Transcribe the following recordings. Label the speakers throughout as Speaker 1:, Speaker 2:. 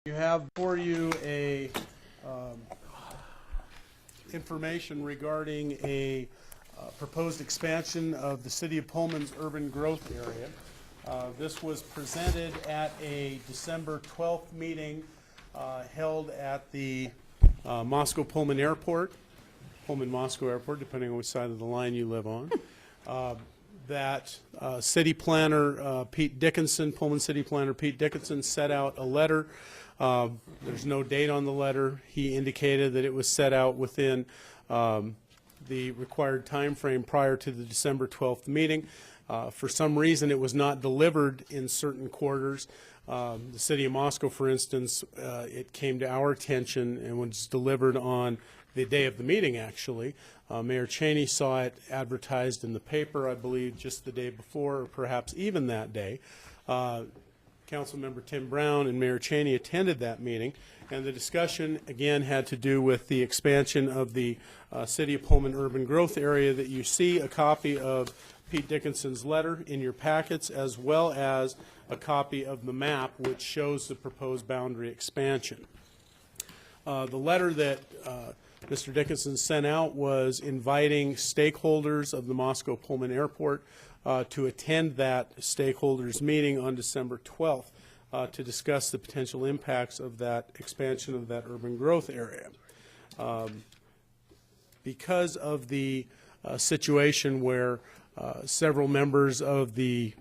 Speaker 1: You have for you a information regarding a proposed expansion of the City of Pullman's urban growth area. This was presented at a December 12th meeting held at the Moscow Pullman Airport, Pullman-Moscow Airport, depending on which side of the line you live on. That city planner Pete Dickinson, Pullman city planner Pete Dickinson, set out a letter. There's no date on the letter. He indicated that it was set out within the required time frame prior to the December 12th meeting. For some reason, it was not delivered in certain quarters. The city of Moscow, for instance, it came to our attention and was delivered on the day of the meeting, actually. Mayor Chaney saw it advertised in the paper, I believe, just the day before, or perhaps even that day. Councilmember Tim Brown and Mayor Chaney attended that meeting, and the discussion, again, had to do with the expansion of the City of Pullman urban growth area. That you see a copy of Pete Dickinson's letter in your packets, as well as a copy of the map which shows the proposed boundary expansion. The letter that Mr. Dickinson sent out was inviting stakeholders of the Moscow Pullman Airport to attend that stakeholders meeting on December 12th to discuss the potential impacts of that expansion of that urban growth area. Because of the situation where several members of the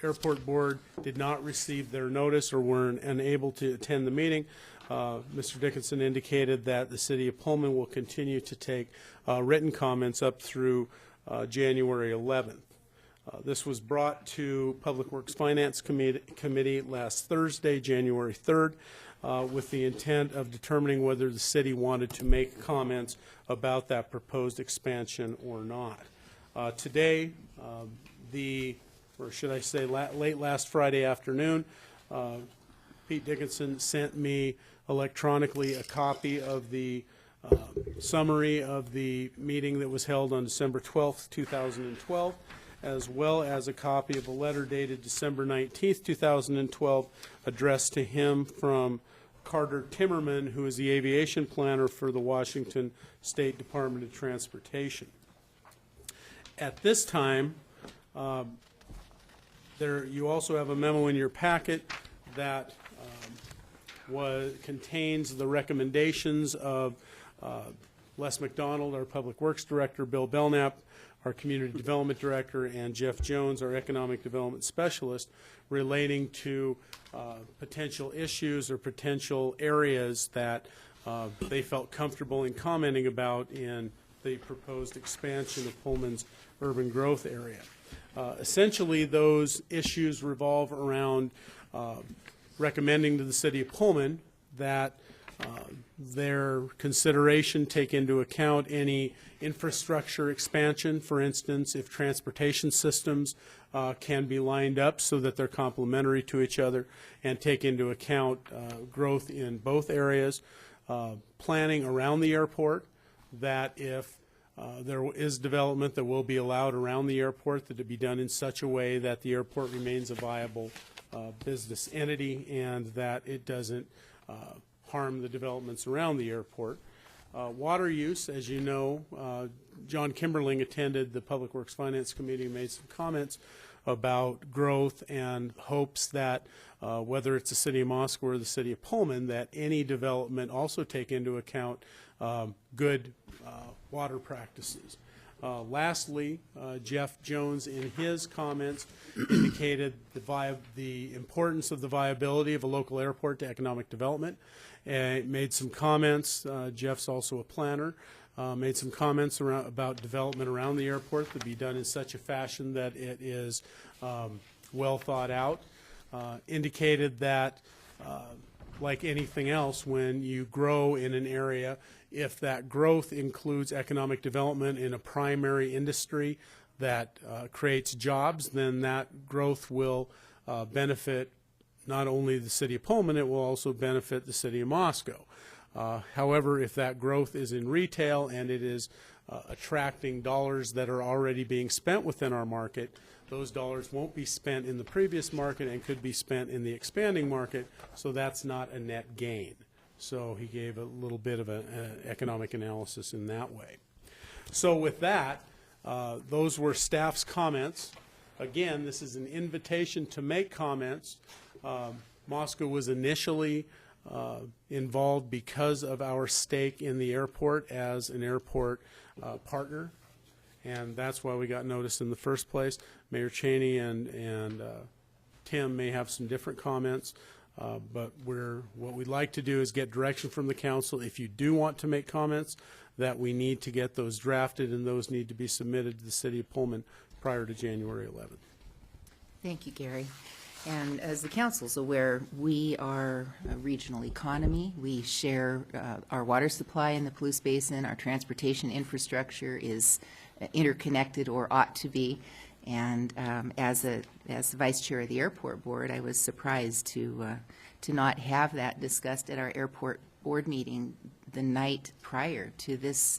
Speaker 1: airport board did not receive their notice or were unable to attend the meeting, Mr. Dickinson indicated that the City of Pullman will continue to take written comments up through January 11th. This was brought to Public Works Finance Committee last Thursday, January 3rd, with the intent of determining whether the city wanted to make comments about that proposed expansion or not. Today, or should I say late last Friday afternoon, Pete Dickinson sent me electronically a copy of the summary of the meeting that was held on December 12th, 2012, as well as a copy of a letter dated December 19th, 2012, addressed to him from Carter Timmerman, who is the aviation planner for the Washington State Department of Transportation. At this time, you also have a memo in your packet that contains the recommendations of Les McDonald, our Public Works Director, Bill Belknap, our Community Development Director, and Jeff Jones, our Economic Development Specialist, relating to potential issues or potential areas that they felt comfortable in commenting about in the proposed expansion of Pullman's urban growth area. Essentially, those issues revolve around recommending to the City of Pullman that their consideration take into account any infrastructure expansion. For instance, if transportation systems can be lined up so that they're complementary to each other, and take into account growth in both areas. Planning around the airport, that if there is development that will be allowed around the airport, that it be done in such a way that the airport remains a viable business entity and that it doesn't harm the developments around the airport. Water use, as you know, John Kimberling attended the Public Works Finance Committee and made some comments about growth and hopes that whether it's the City of Moscow or the City of Pullman, that any development also take into account good water practices. Lastly, Jeff Jones, in his comments, indicated the importance of the viability of a local airport to economic development, and made some comments. Jeff's also a planner. Made some comments about development around the airport to be done in such a fashion that it is well thought out. Indicated that, like anything else, when you grow in an area, if that growth includes economic development in a primary industry that creates jobs, then that growth will benefit not only the City of Pullman, it will also benefit the City of Moscow. However, if that growth is in retail and it is attracting dollars that are already being spent within our market, Those dollars won't be spent in the previous market and could be spent in the expanding market, so that's not a net gain. So he gave a little bit of an economic analysis in that way. So with that, those were staff's comments. Again, this is an invitation to make comments. Moscow was initially involved because of our stake in the airport as an airport partner, and that's why we got notice in the first place. Mayor Chaney and Tim may have some different comments, but what we'd like to do is get direction from the council. If you do want to make comments, that we need to get those drafted, and those need to be submitted to the City of Pullman prior to January 11th.
Speaker 2: Thank you, Gary. And as the council's aware, we are a regional economy. We share our water supply in the Palouse Basin. Our transportation infrastructure is interconnected, or ought to be. And as the vice chair of the airport board, I was surprised to not have that discussed at our airport board meeting the night prior to this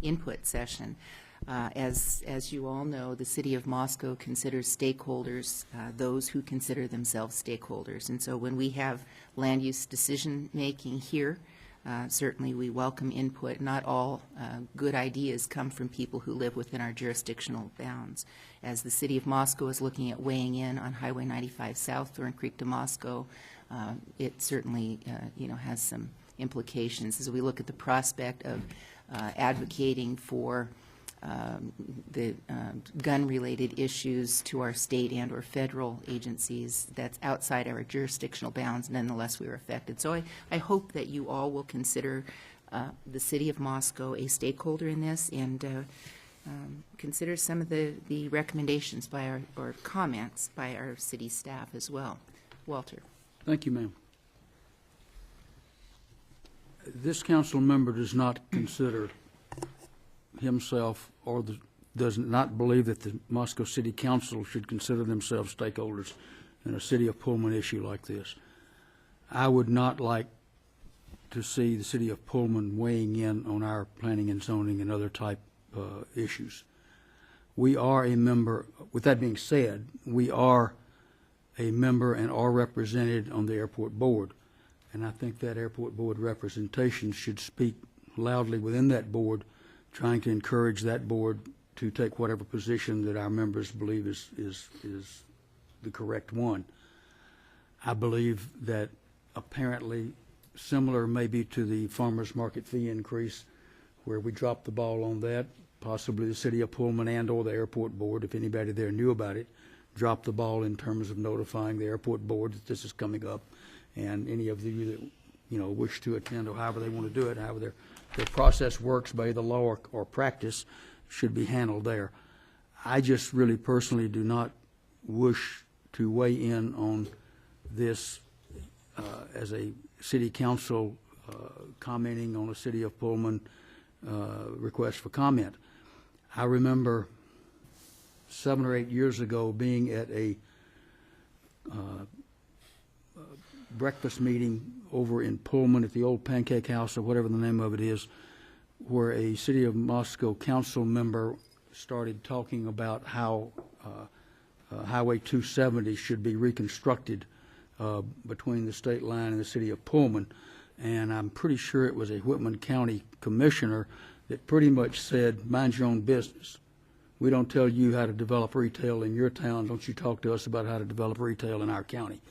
Speaker 2: input session. As you all know, the City of Moscow considers stakeholders those who consider themselves stakeholders. And so when we have land use decision making here, certainly we welcome input. Not all good ideas come from people who live within our jurisdictional bounds. As the City of Moscow is looking at weighing in on Highway 95 South, Thorn Creek to Moscow, it certainly has some implications as we look at the prospect of advocating for the gun-related issues to our state and or federal agencies that's outside our jurisdictional bounds. Nonetheless, we are affected. So I hope that you all will consider the City of Moscow a stakeholder in this, and consider some of the recommendations by our, or comments by our city staff as well. Walter.
Speaker 3: Thank you, ma'am. This council member does not consider himself or does not believe that the Moscow City Council should consider themselves stakeholders in a City of Pullman issue like this. I would not like to see the City of Pullman weighing in on our planning and zoning and other type issues. We are a member. With that being said, we are a member and are represented on the airport board. And I think that airport board representation should speak loudly within that board, trying to encourage that board to take whatever position that our members believe is the correct one. I believe that apparently similar maybe to the farmers market fee increase, where we dropped the ball on that, possibly the City of Pullman and or the airport board, if anybody there knew about it, dropped the ball in terms of notifying the airport board that this is coming up. And any of you that wish to attend, or however they want to do it, however their process works by either law or practice, should be handled there. I just really personally do not wish to weigh in on this as a city council commenting on a City of Pullman request for comment. I remember 7 or 8 years ago being at a breakfast meeting over in Pullman at the old Pancake House, or whatever the name of it is, where a City of Moscow council member started talking about how Highway 270 should be reconstructed between the state line and the City of Pullman. And I'm pretty sure it was a Whitman County commissioner that pretty much said, mind your own business. We don't tell you how to develop retail in your town. Don't you talk to us about how to develop retail in our county.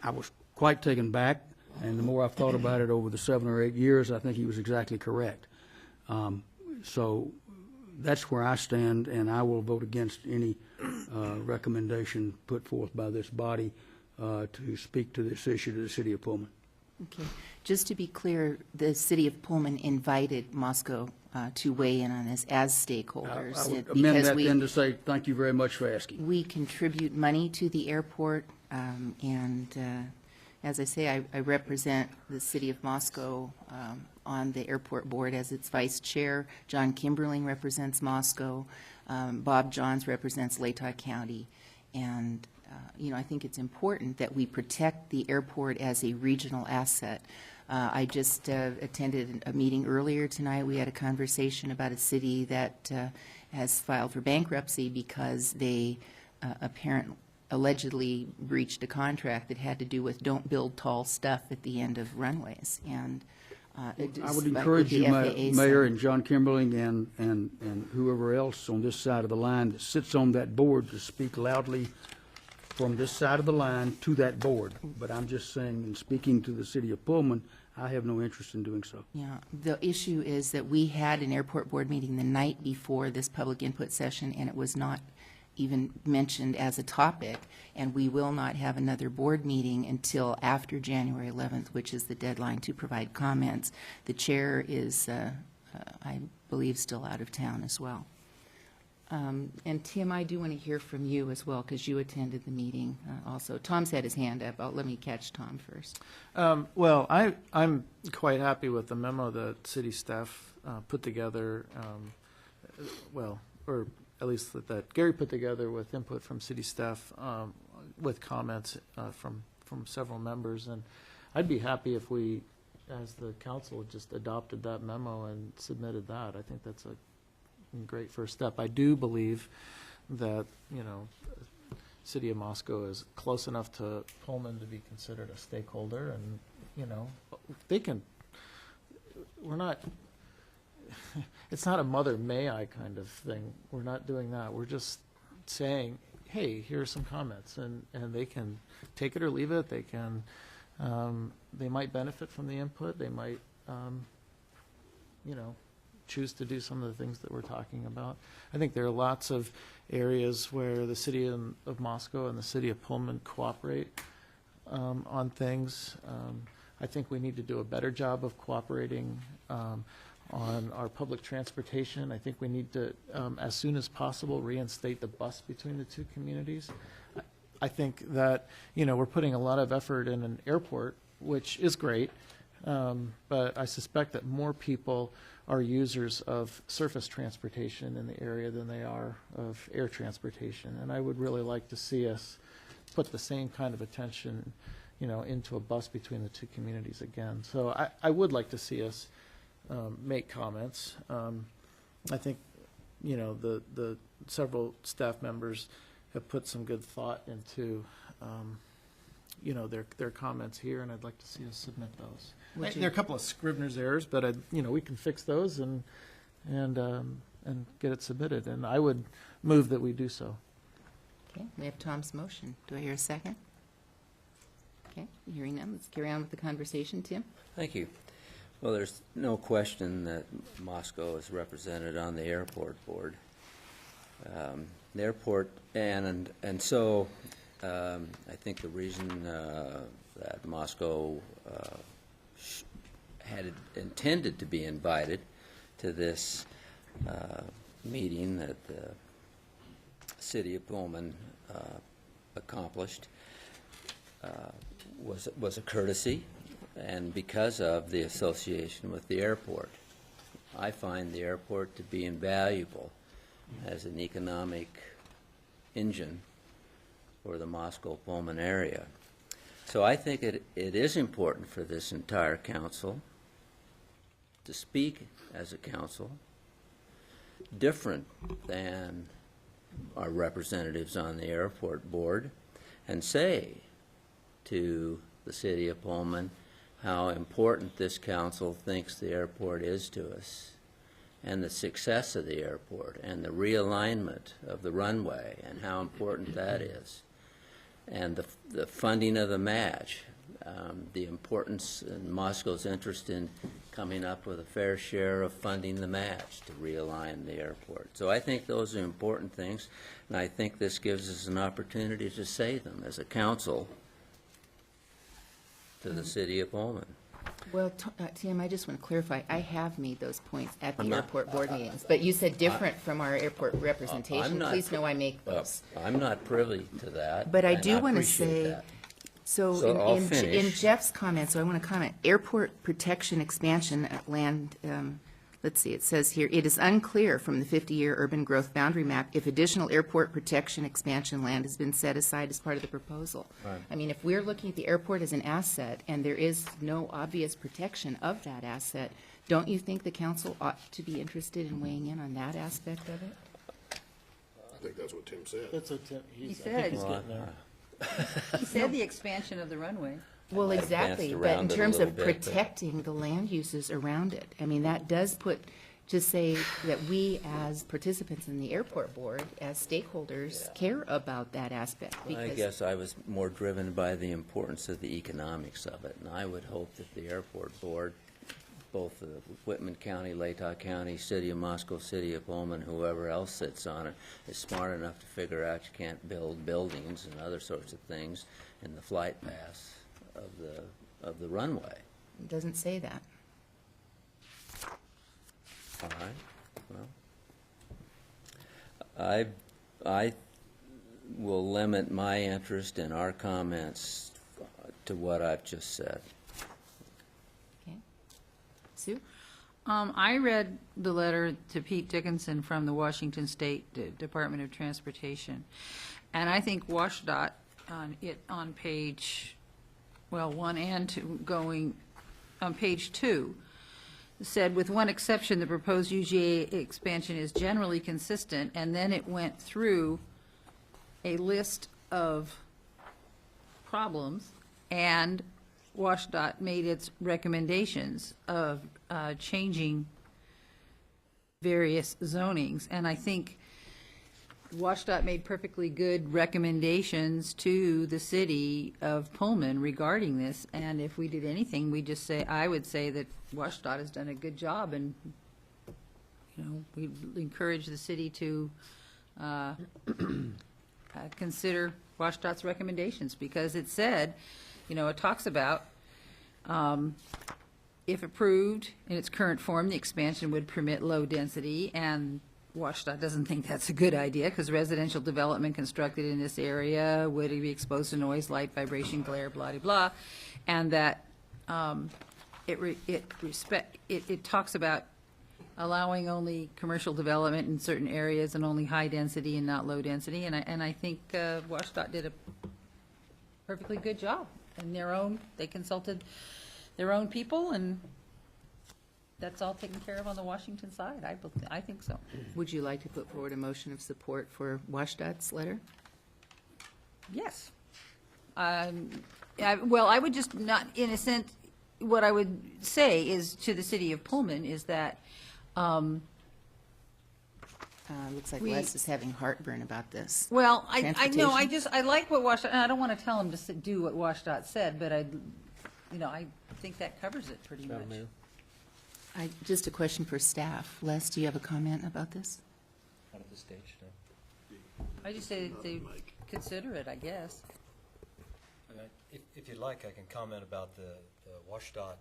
Speaker 3: I was quite taken back, and the more I've thought about it over the 7 or 8 years, I think he was exactly correct. So that's where I stand, and I will vote against any recommendation put forth by this body to speak to this issue to the City of Pullman.
Speaker 2: Okay. Just to be clear, the City of Pullman invited Moscow to weigh in on this as stakeholders.
Speaker 3: I would amend that then to say thank you very much for asking.
Speaker 2: We contribute money to the airport, and as I say, I represent the City of Moscow on the airport board as its vice chair. John Kimberling represents Moscow. Bob Johns represents Latah County. And I think it's important that we protect the airport as a regional asset. I just attended a meeting earlier tonight. We had a conversation about a city that has filed for bankruptcy because they allegedly breached a contract that had to do with don't build tall stuff at the end of runways. And
Speaker 3: I would
Speaker 2: despite what
Speaker 3: encourage
Speaker 2: the
Speaker 3: you,
Speaker 2: FAA
Speaker 3: Mayor
Speaker 2: said.
Speaker 3: and John Kimberling and whoever else on this side of the line that sits on that board to speak loudly from this side of the line to that board. But I'm just saying, in speaking to the city of Pullman, I have no interest in doing so.
Speaker 2: Yeah, the issue is that we had an airport board meeting the night before this public input session, and it was not even mentioned as a topic, and we will not have another board meeting until after January 11th, which is the deadline to provide comments. The chair is, I believe, still out of town as well. And Tim, I do want to hear from you as well, because you attended the meeting also. Tom's had his hand up. Let me catch Tom first.
Speaker 4: Well, I'm quite happy with the memo that city staff put together, or at least that Gary put together with input from city staff, with comments from several members. And I'd be happy if we, as the council, just adopted that memo and submitted that. I think that's a great first step. I do believe that, City of Moscow is close enough to Pullman to be considered a stakeholder, and, they can, we're not, it's not a mother may I kind of thing. We're not doing that. We're just saying, hey, here are some comments, and they can take it or leave it. They can, they might benefit from the input. They might, choose to do some of the things that we're talking about. I think there are lots of areas where the city of Moscow and the city of Pullman cooperate on things. I think we need to do a better job of cooperating on our public transportation. I think we need to, as soon as possible, reinstate the bus between the two communities. I think that, we're putting a lot of effort in an airport, which is great, but I suspect that more people are users of surface transportation in the area than they are of air transportation. And I would really like to see us put the same kind of attention, into a bus between the two communities again. So I would like to see us make comments. I think, the several staff members have put some good thought into, their comments here, and I'd like to see us submit those. There are a couple of Scrivener's errors, but we can fix those and get it submitted. And I would move that we do so.
Speaker 2: Okay, we have Tom's motion. Do I hear a second? Okay, hearing none, let's carry on with the conversation. Tim?
Speaker 5: Thank you. Well, there's no question that Moscow is represented on the airport board. The airport, and so I think the reason that Moscow had intended to be invited to this meeting that the city of Pullman accomplished was a courtesy, and because of the association with the airport. I find the airport to be invaluable as an economic engine for the Moscow-Pullman area. So I think it is important for this entire council to speak as a council, different than our representatives on the airport board, and say to the city of Pullman how important this council thinks the airport is to us, and the success of the airport, and the realignment of the runway, and how important that is, and the funding of the match, the importance and Moscow's interest in coming up with a fair share of funding the match to realign the airport. So I think those are important things, and I think this gives us an opportunity to say them as a council to the city of Pullman.
Speaker 2: Well, Tim, I just want to clarify, I have made those points at the airport board meetings, but you said different from our airport representation. Please know I make those.
Speaker 5: I'm not privy to that.
Speaker 2: But I
Speaker 5: and
Speaker 2: do want to
Speaker 5: appreciate
Speaker 2: say,
Speaker 5: that.
Speaker 2: so
Speaker 5: I'll
Speaker 2: in
Speaker 5: finish.
Speaker 2: Jeff's comments, so I want to comment, airport protection expansion, let's see, it says here, it is unclear from the 50-year urban growth boundary map if additional airport protection expansion land has been set aside as part of the proposal. I mean, if we're looking at the airport as an asset and there is no obvious protection of that asset, don't you think the council ought to be interested in weighing in on that aspect of it?
Speaker 6: I think that's what Tim said.
Speaker 4: That's what Tim,
Speaker 7: He
Speaker 4: I think
Speaker 7: said-
Speaker 4: he's getting there.
Speaker 7: He said the expansion of the runway.
Speaker 2: Well,
Speaker 5: Might have
Speaker 2: exactly,
Speaker 5: danced
Speaker 2: but in
Speaker 5: around it a
Speaker 2: terms
Speaker 5: little
Speaker 2: of
Speaker 5: bit, but-
Speaker 2: protecting the land uses around it, I mean, that does put, to say that we as participants in the airport board, as stakeholders, care about that aspect.
Speaker 5: I
Speaker 2: because
Speaker 5: guess I was more driven by the importance of the economics of it, and I would hope that the airport board, both the Whitman County, Latah County, City of Moscow, City of Pullman, whoever else sits on it, is smart enough to figure out you can't build buildings and other sorts of things in the flight paths of the runway.
Speaker 2: It doesn't say that.
Speaker 5: All right, well, I will limit my interest in our comments to what I've just said.
Speaker 2: Okay. Sue?
Speaker 7: I read the letter to Pete Dickinson from the Washington State Department of Transportation, and I think WashDOT on page, well, 1 and 2, going on page 2, said, with one exception, the proposed UGA expansion is generally consistent, and then it went through a list of problems, and WashDOT made its recommendations of changing various zonings. And I think WashDOT made perfectly good recommendations to the city of Pullman regarding this. And if we did anything, we just say, I would say that WashDOT has done a good job, and, you know, we encourage the city to consider WashDOT's recommendations, because it said, you know, it talks about, if approved in its current form, the expansion would permit low density, and WashDOT doesn't think that's a good idea, because residential development constructed in this area would be exposed to noise, light, vibration, glare, blah, blah, blah, and that it talks about allowing only commercial development in certain areas and only high density and not low density, and I think WashDOT did a perfectly good job. And they consulted their own people, and that's all taken care of on the Washington side. I think so.
Speaker 2: Would you like to put forward a motion of support for WashDOT's letter?
Speaker 7: Yes. Well, I would just not, in a sense, what I would say is to the city of Pullman is that,
Speaker 2: Looks like
Speaker 7: We-
Speaker 2: Les is having heartburn about this.
Speaker 7: well, I know,
Speaker 2: Transportation?
Speaker 7: I like what WashDOT, and I don't want to tell them to do what WashDOT said, but I think that covers it pretty much.
Speaker 2: Just a question for staff. Les, do you have a comment about this?
Speaker 8: Not at this stage, no.
Speaker 7: I just say that they consider it, I guess.
Speaker 8: If you'd like, I can comment about the WashDOT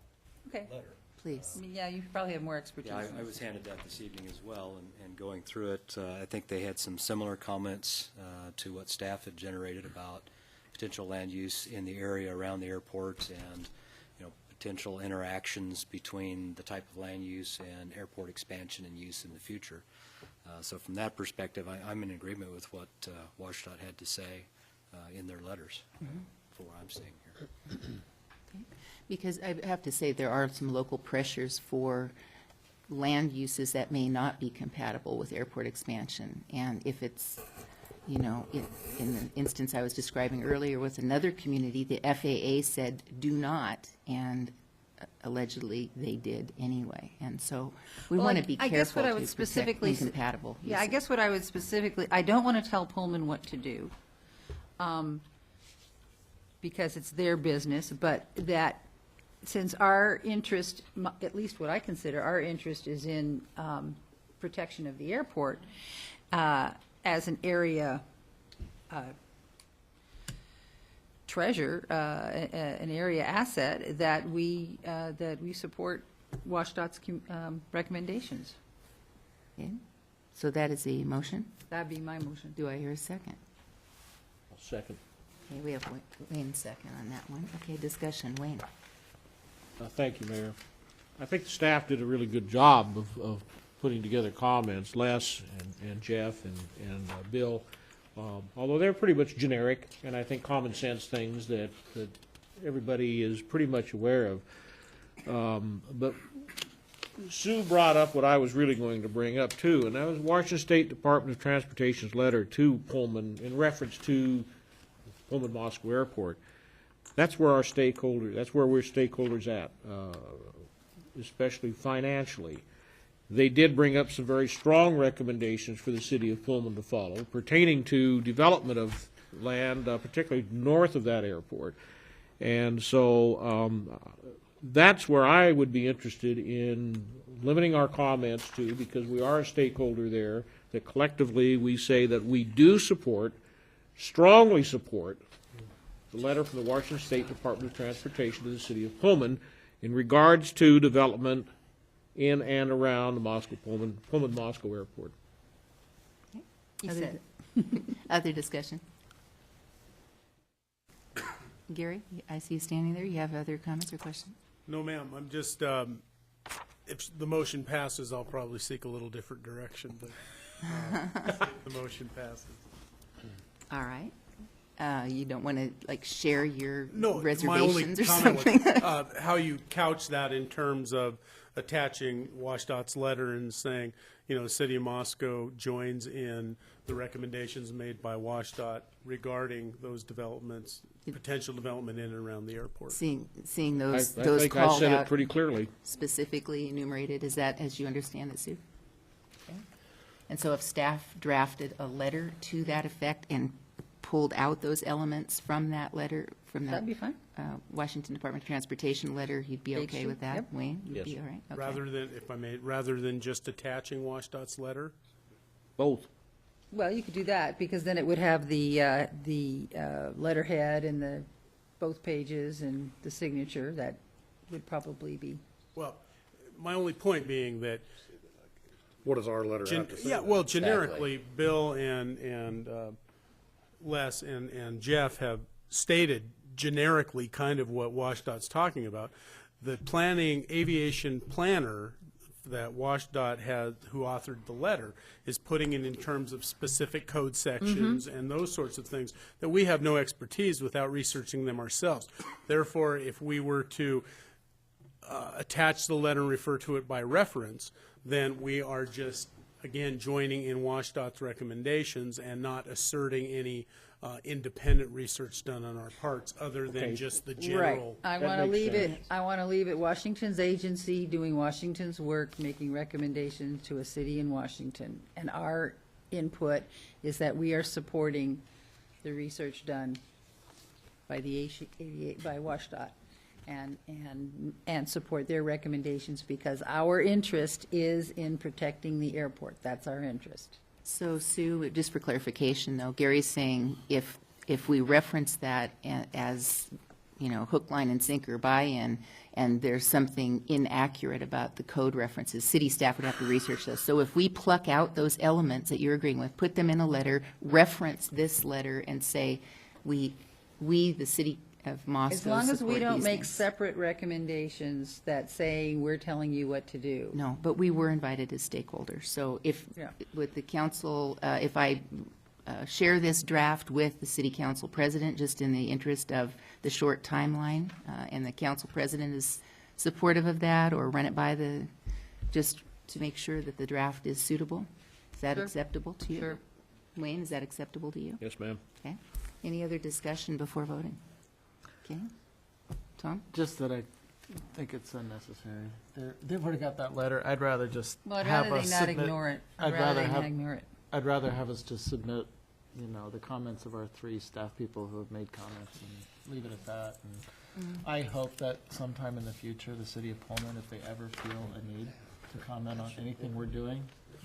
Speaker 7: Okay.
Speaker 8: letter.
Speaker 2: Please.
Speaker 7: I mean, yeah, you probably have more expertise.
Speaker 8: Yeah, I was handed that this evening as well, and going through it, I think they had some similar comments to what staff had generated about potential land use in the area around the airport, and, you know, potential interactions between the type of land use and airport expansion and use in the future. So from that perspective, I'm in agreement with what WashDOT had to say in their letters, for what I'm seeing here.
Speaker 2: Because I have to say, there are some local pressures for land uses that may not be compatible with airport expansion. And if it's, you know, in the instance I was describing earlier with another community, the FAA said do not, and allegedly they did anyway. And so we
Speaker 7: Well,
Speaker 2: want to be
Speaker 7: I guess
Speaker 2: careful
Speaker 7: what I
Speaker 2: to
Speaker 7: would
Speaker 2: protect
Speaker 7: specifically s-
Speaker 2: incompatible uses.
Speaker 7: Yeah, I guess what I would specifically, I don't want to tell Pullman what to do, because it's their business, but that since our interest, at least what I consider our interest, is in protection of the airport as an area treasure, an area asset, that we support WashDOT's recommendations.
Speaker 2: Okay. So that is the motion.
Speaker 7: That'd be my motion.
Speaker 2: Do I hear a second?
Speaker 3: Second.
Speaker 2: Okay, we have Wayne's second on that one. Okay, discussion. Wayne?
Speaker 9: Thank you, Mayor. I think the staff did a really good job of putting together comments, Les and Jeff and Bill, although they're pretty much generic, and I think common sense things that everybody is pretty much aware of. But Sue brought up what I was really going to bring up too, and that was Washington State Department of Transportation's letter to Pullman in reference to Pullman-Moscow Airport. That's where we're stakeholders at, especially financially. They did bring up some very strong recommendations for the city of Pullman to follow pertaining to development of land, particularly north of that airport. And so that's where I would be interested in limiting our comments to, because we are a stakeholder there, that collectively we say that we do support, strongly support, the letter from the Washington State Department of Transportation to the city of Pullman in regards to development in and around the Pullman-Moscow Airport.
Speaker 2: You said. Other discussion? Gary, I see you standing there. You have other comments or questions?
Speaker 1: No, ma'am, I'm just, if the motion passes, I'll probably seek a little different direction, but the motion passes.
Speaker 2: All right. You don't want to, like, share your
Speaker 1: No,
Speaker 2: reservations or
Speaker 1: my only
Speaker 2: something?
Speaker 1: comment was how you couch that in terms of attaching WashDOT's letter and saying, the city of Moscow joins in the recommendations made by WashDOT regarding those developments, potential development in and around the airport.
Speaker 2: Seeing
Speaker 9: I
Speaker 2: those
Speaker 9: think I
Speaker 2: called
Speaker 9: said it
Speaker 2: out
Speaker 9: pretty clearly.
Speaker 2: specifically enumerated, is that as you understand it, Sue? Okay. And so if staff drafted a letter to that effect and pulled out those elements from that letter, from that
Speaker 7: That'd be fine.
Speaker 2: Washington Department of Transportation letter, you'd be
Speaker 7: Page
Speaker 2: okay
Speaker 7: two,
Speaker 2: with that?
Speaker 7: yep.
Speaker 2: Wayne, you'd
Speaker 9: Yes.
Speaker 2: be all right? Okay.
Speaker 1: Rather than, if I may, rather than just attaching WashDOT's letter?
Speaker 9: Both.
Speaker 7: Well, you could do that, because then it would have the letterhead and the, both pages and the signature. That would probably be,
Speaker 1: Well, my only point being that
Speaker 6: What does our letter have to say?
Speaker 1: yeah, well, generically, Bill and Les and Jeff have stated generically kind of what WashDOT's talking about. The aviation planner that WashDOT had, who authored the letter, is putting it in terms of specific code sections and those sorts of things that we have no expertise without researching them ourselves. Therefore, if we were to attach the letter and refer to it by reference, then we are just, again, joining in WashDOT's recommendations and not asserting any independent research done on our parts, other than just the
Speaker 7: right.
Speaker 1: general.
Speaker 7: I
Speaker 9: That
Speaker 7: want to
Speaker 9: makes
Speaker 7: leave it,
Speaker 9: sense.
Speaker 7: I want to leave it Washington's agency doing Washington's work, making recommendations to a city in Washington. And our input is that we are supporting the research done by by WashDOT and support their recommendations, because our interest is in protecting the airport. That's our interest.
Speaker 2: So Sue, just for clarification though, Gary's saying if we reference that as, hook, line, and sinker buy-in, and there's something inaccurate about the code references, city staff would have to research those. So if we pluck out those elements that you're agreeing with, put them in a letter, reference this letter, and say, we, the city of Moscow,
Speaker 7: As long as we
Speaker 2: support
Speaker 7: don't
Speaker 2: these
Speaker 7: make
Speaker 2: things.
Speaker 7: separate recommendations that say we're telling you what to do.
Speaker 2: No, but we were invited as stakeholders. So if,
Speaker 7: Yeah.
Speaker 2: with the council, if I share this draft with the city council president, just in the interest of the short timeline, and the council president is supportive of that, or run it by just to make sure that the draft is suitable, is that
Speaker 7: Sure.
Speaker 2: acceptable to you?
Speaker 7: Sure.
Speaker 2: Wayne, is that acceptable to you?
Speaker 9: Yes, ma'am.
Speaker 2: Okay. Any other discussion before voting? Okay. Tom?
Speaker 4: Just that I think it's unnecessary. They've already got that letter. I'd rather just
Speaker 7: Well, I'd
Speaker 4: have
Speaker 7: rather
Speaker 4: us
Speaker 7: they not
Speaker 4: submit.
Speaker 7: ignore it.
Speaker 4: I'd
Speaker 7: rather
Speaker 4: rather
Speaker 7: they not
Speaker 4: have-
Speaker 7: ignore it.
Speaker 4: I'd rather have us just submit, the comments of our three staff people who have made comments and leave it at that. And I hope that sometime in the future, the city of Pullman, if they ever feel a need to comment on anything we're doing,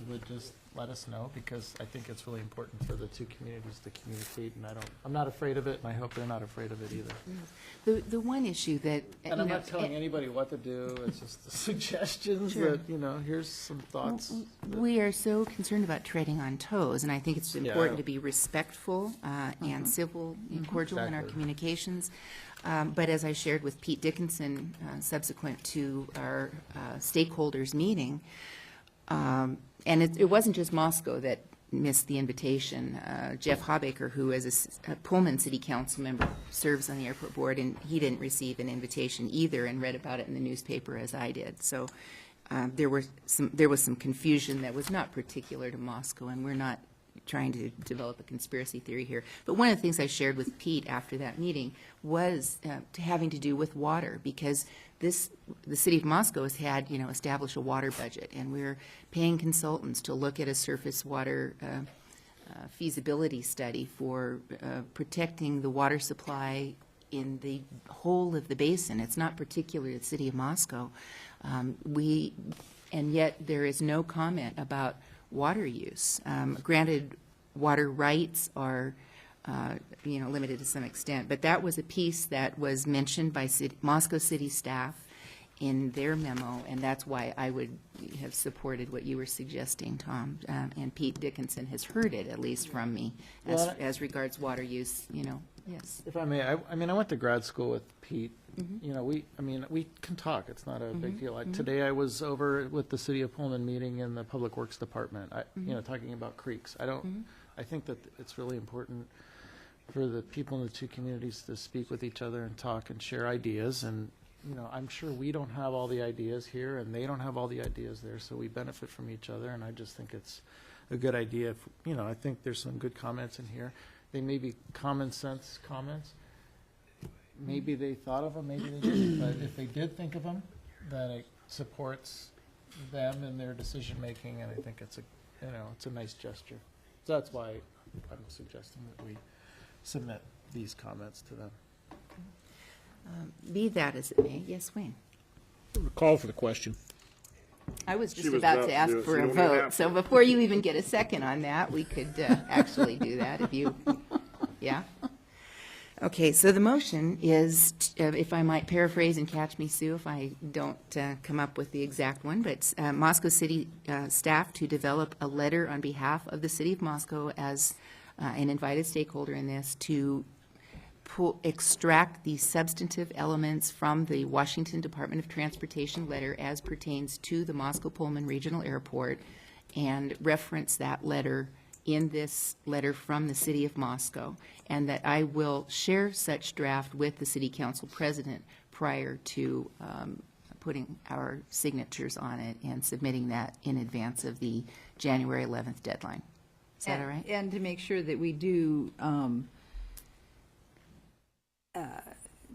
Speaker 4: would just let us know, because I think it's really important for the two communities to communicate, and I'm not afraid of it, and I hope they're not afraid of it either.
Speaker 2: The one issue that,
Speaker 4: And I'm not telling anybody what to do, it's just suggestions
Speaker 2: Sure.
Speaker 4: that, here's some thoughts.
Speaker 2: we are so concerned about treading on toes, and I think it's important
Speaker 4: Yeah.
Speaker 2: to be respectful and civil and cordial in our
Speaker 4: Exactly.
Speaker 2: communications. But as I shared with Pete Dickinson subsequent to our stakeholders meeting, and it wasn't just Moscow that missed the invitation. Jeff Hawbaker, who is a Pullman City Council member, serves on the airport board, and he didn't receive an invitation either and read about it in the newspaper as I did. So there was some confusion that was not particular to Moscow, and we're not trying to develop a conspiracy theory here. But one of the things I shared with Pete after that meeting was having to do with water, because the city of Moscow has had, established a water budget, and we're paying consultants to look at a surface water feasibility study for protecting the water supply in the whole of the basin. It's not particular to the city of Moscow. And yet there is no comment about water use. Granted, water rights are, limited to some extent, but that was a piece that was mentioned by Moscow City staff in their memo, and that's why I would have supported what you were suggesting, Tom. And Pete Dickinson has heard it, at least from me, as regards water use, yes.
Speaker 4: If I may, I went to grad school with Pete. We can talk. It's not a big deal. Today I was over with the City of Pullman meeting in the Public Works Department, talking about creeks. I think that it's really important for the people in the two communities to speak with each other and talk and share ideas. And, I'm sure we don't have all the ideas here, and they don't have all the ideas there, so we benefit from each other. And I just think it's a good idea. I think there's some good comments in here. They may be common sense comments. Maybe they thought of them, maybe they didn't. But if they did think of them, then it supports them in their decision making, and I think it's a nice gesture. So that's why I'm suggesting that we submit these comments to them.
Speaker 2: Be that as it may. Yes, Wayne?
Speaker 9: Call for the question.
Speaker 2: I was
Speaker 6: She
Speaker 2: just
Speaker 6: was
Speaker 2: about
Speaker 6: about
Speaker 2: to
Speaker 6: to
Speaker 2: ask
Speaker 6: do it,
Speaker 2: for
Speaker 6: so
Speaker 2: a
Speaker 6: you don't even
Speaker 2: vote,
Speaker 6: have
Speaker 2: so
Speaker 6: to.
Speaker 2: before you even get a second on that, we could actually do that if you, yeah? Okay, so the motion is, if I might paraphrase and catch me, Sue, if I don't come up with the exact one, but Moscow City staff to develop a letter on behalf of the City of Moscow as an invited stakeholder in this to extract the substantive elements from the Washington Department of Transportation letter as pertains to the Moscow Pullman Regional Airport, and reference that letter in this letter from the City of Moscow, and that I will share such draft with the City Council President prior to putting our signatures on it and submitting that in advance of the January 11th deadline. Is that all right?
Speaker 7: And to make sure that we do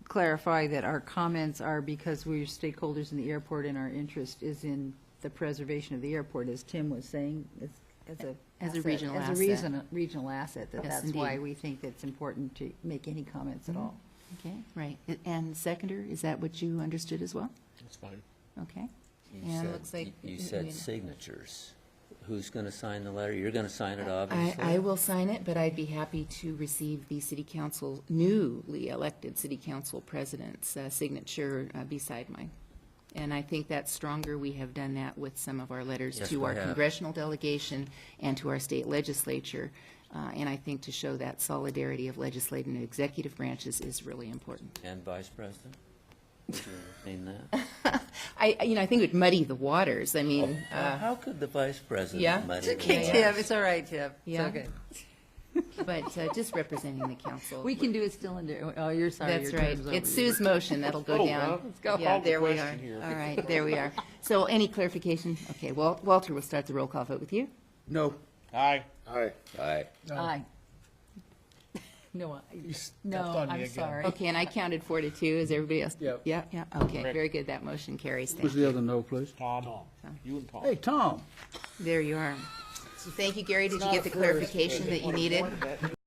Speaker 7: clarify that our comments are because we're stakeholders in the airport and our interest is in the preservation of the airport, as Tim was saying, as a regional asset. Regional asset,
Speaker 2: Yes,
Speaker 7: that's why
Speaker 2: indeed.
Speaker 7: we think it's important to make any comments at all.
Speaker 2: Okay, right. And seconder, is that what you understood as well?
Speaker 9: That's fine.
Speaker 2: Okay.
Speaker 5: You
Speaker 2: And
Speaker 5: said-
Speaker 2: looks like-
Speaker 5: You said signatures. Who's going to sign the letter? You're going to sign it, obviously?
Speaker 2: I will sign it, but I'd be happy to receive the city council, newly elected city council president's signature beside mine. And I think that's stronger. We have done that with some of our letters
Speaker 5: Yes,
Speaker 2: to
Speaker 5: we
Speaker 2: our
Speaker 5: have.
Speaker 2: congressional delegation and to our state legislature. And I think to show that solidarity of legislative and executive branches is really important.
Speaker 5: And Vice President? Would you entertain that?
Speaker 2: I think it would muddy the waters. I mean,
Speaker 5: How could the Vice President
Speaker 2: yeah.
Speaker 5: muddy
Speaker 7: It's
Speaker 5: the
Speaker 7: okay,
Speaker 5: waters?
Speaker 7: Tim, it's all right, Tim. It's
Speaker 2: Yeah.
Speaker 7: okay.
Speaker 2: but just representing the council.
Speaker 7: We can do it still under, oh, you're sorry.
Speaker 2: That's
Speaker 7: your
Speaker 2: right.
Speaker 7: term's over.
Speaker 2: It's Sue's motion that'll go down.
Speaker 9: Let's go.
Speaker 2: Yeah,
Speaker 9: Call the
Speaker 2: there we are.
Speaker 9: question here.
Speaker 2: All right, there we are. So any clarification? Okay, well, Walter, we'll start the roll call vote with you.
Speaker 3: No.
Speaker 9: Aye.
Speaker 6: Aye.
Speaker 5: Aye.
Speaker 7: Aye. No,
Speaker 4: on me
Speaker 7: I'm
Speaker 4: again.
Speaker 7: sorry.
Speaker 2: Okay, and I counted 4 to 2. Is everybody else?
Speaker 4: Yep.
Speaker 2: Yeah, yeah, okay, very good. That motion carries.
Speaker 3: Who's
Speaker 2: Thank
Speaker 3: the
Speaker 2: you.
Speaker 3: other no, please?
Speaker 9: Tom. You and Tom.
Speaker 3: Hey, Tom.
Speaker 2: There you are. Thank you, Gary. Did you get the clarification that you needed?